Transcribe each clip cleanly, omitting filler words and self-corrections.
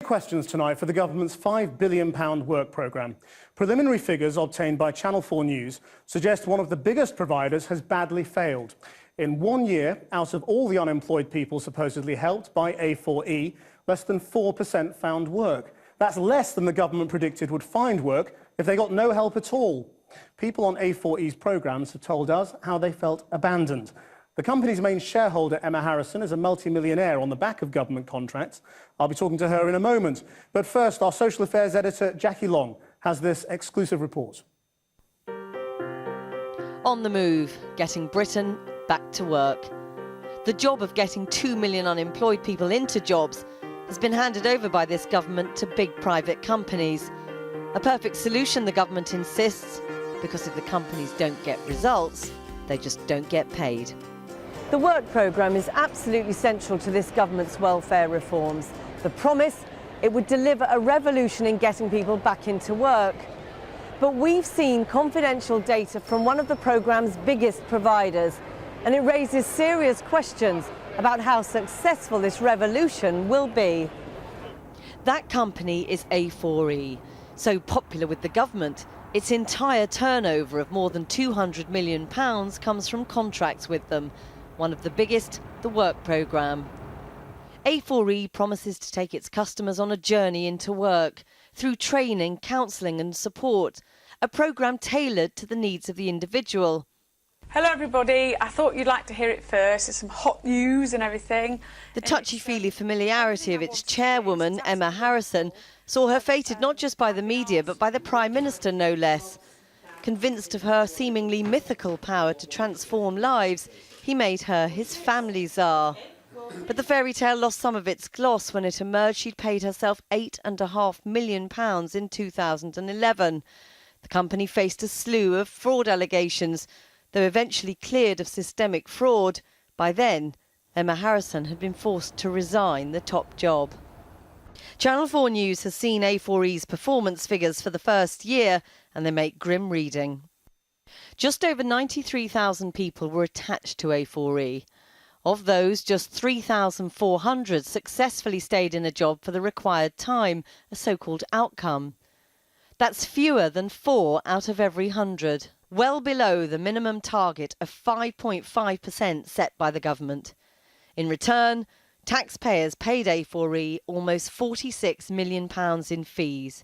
Questions tonight for the government's £5 billion work programme. Preliminary figures obtained by Channel 4 News suggest one of the biggest providers has badly failed. In 1 year, out of all the unemployed people supposedly helped by A4E, less than 4% found work. That's less than the government predicted would find work if they got no help at all. People on A4E's programmes have told us how they felt abandoned. The company's main shareholder, Emma Harrison, is a multi-millionaire on the back of government contracts. I'll be talking to her in a moment. But first, our social affairs editor, Jackie Long, has this exclusive report. On the move, getting Britain back to work. The job of getting 2 million unemployed people into jobs has been handed over by this government to big private companies. A perfect solution, the government insists, because if the companies don't get results, they just don't get paid. The work programme is absolutely central to this government's welfare reforms. The promise, it would deliver a revolution in getting people back into work. But we've seen confidential data from one of the programme's biggest providers, and it raises serious questions about how successful this revolution will be. That company is A4E, so popular with the government, its entire turnover of more than £200 million comes from contracts with them. One of the biggest, the work programme. A4E promises to take its customers on a journey into work through training, counselling and support, a programme tailored to the needs of the individual. Hello everybody, I thought you'd like to hear it first. There's some hot news and everything. The touchy-feely familiarity of its chairwoman, Emma Harrison, saw her feted not just by the media but by the Prime Minister no less. Convinced of her seemingly mythical power to transform lives, he made her his family czar. But the fairy tale lost some of its gloss when it emerged she'd paid herself £8.5 million in 2011. The company faced a slew of fraud allegations, though eventually cleared of systemic fraud. By then, Emma Harrison had been forced to resign the top job. Channel 4 News has seen A4E's performance figures for the first year, and they make grim reading. Just over 93,000 people were attached to A4E. Of those, just 3,400 successfully stayed in a job for the required time, a so-called outcome. That's fewer than 4 out of every 100, well below the minimum target of 5.5% set by the government. In return, taxpayers paid A4E almost £46 million in fees.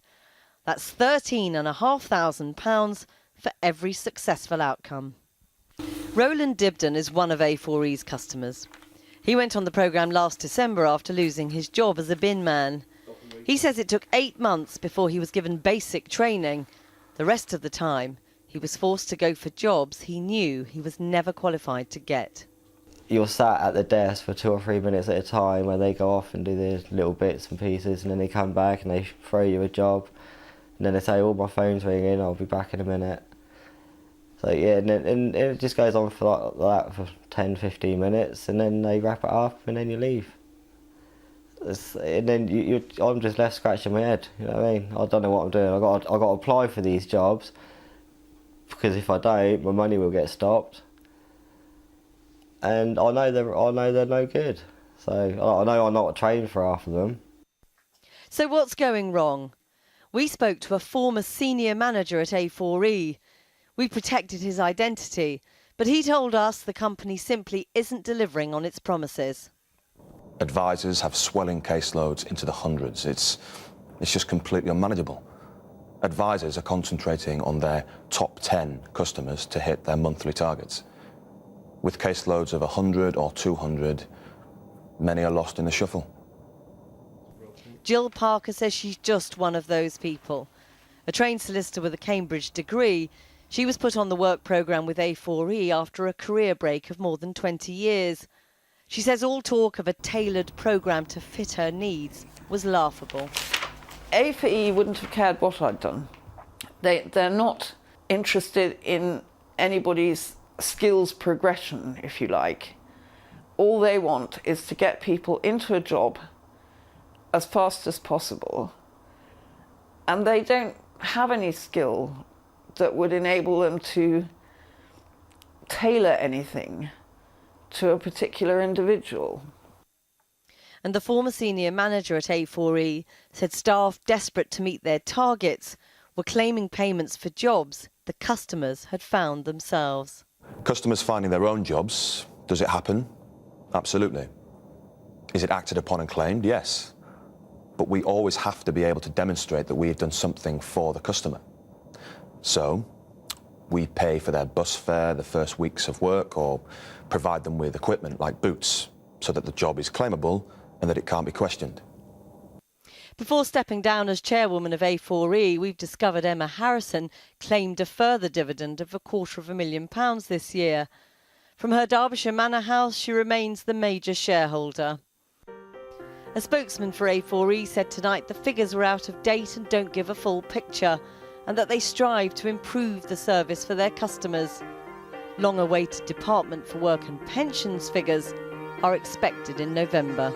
That's £13,500 for every successful outcome. Roland Dibden is one of A4E's customers. He went on the programme last December after losing his job as a bin man. He says it took 8 months before he was given basic training. The rest of the time, he was forced to go for jobs he knew he was never qualified to get. You're sat at the desk for 2 or 3 minutes at a time where they go off and do their little bits and pieces, and then they come back and they throw you a job. And then they say, oh, my phone's ringing, I'll be back in a minute. So yeah, and it just goes on for like that for 10-15 minutes, and then they wrap it up and then you leave. And then I'm just left scratching my head, you know what I mean? I don't know what I'm doing. I've got to apply for these jobs, because if I don't, my money will get stopped. And I know they're no good. So I know I'm not trained for half of them. So what's going wrong? We spoke to a former senior manager at A4E. We protected his identity, but he told us the company simply isn't delivering on its promises. Advisors have swelling caseloads into the hundreds. It's just completely unmanageable. Advisors are concentrating on their top 10 customers to hit their monthly targets. With caseloads of 100 or 200, many are lost in the shuffle. Jill Parker says she's just one of those people. A trained solicitor with a Cambridge degree, she was put on the work programme with A4E after a career break of more than 20 years. She says all talk of a tailored programme to fit her needs was laughable. A4E wouldn't have cared what I'd done. They're not interested in anybody's skills progression, if you like. All they want is to get people into a job as fast as possible, and they don't have any skill that would enable them to tailor anything to a particular individual. And the former senior manager at A4E said staff desperate to meet their targets were claiming payments for jobs the customers had found themselves. Customers finding their own jobs, does it happen? Absolutely. Is it acted upon and claimed? Yes. But we always have to be able to demonstrate that we have done something for the customer. So we pay for their bus fare, the first weeks of work, or provide them with equipment like boots so that the job is claimable and that it can't be questioned. Before stepping down as chairwoman of A4E, we've discovered Emma Harrison claimed a further dividend of £250,000 this year. From her Derbyshire manor house, she remains the major shareholder. A spokesman for A4E said tonight the figures were out of date and don't give a full picture, and that they strive to improve the service for their customers. Long-awaited Department for Work and Pensions figures are expected in November.